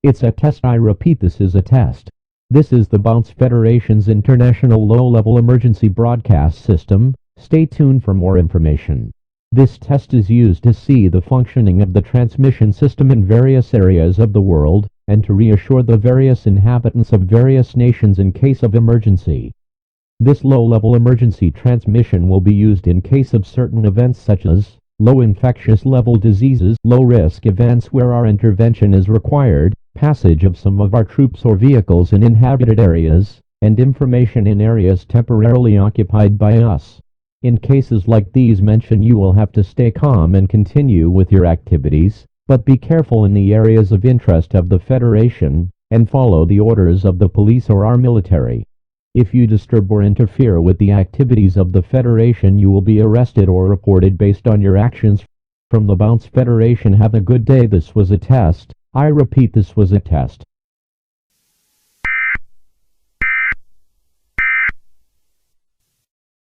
It's a test. I repeat, this is a test. This is the Bounce Federation's International Low-Level Emergency Broadcast System. Stay tuned for more information. This test is used to see the functioning of the transmission system in various areas of the world, and to reassure the various inhabitants of various nations in case of emergency. This low-level emergency transmission will be used in case of certain events such as low infectious level diseases, low-risk events where our intervention is required, passage of some of our troops or vehicles in inhabited areas, and information in areas temporarily occupied by us. In cases like these mentioned, you will have to stay calm and continue with your activities, but be careful in the areas of interest of the Federation, and follow the orders of the police or our military. If you disturb or interfere with the activities of the Federation, you will be arrested or reported based on your actions. From the Bounce Federation, have a good day. This was a test. I repeat, this was a test.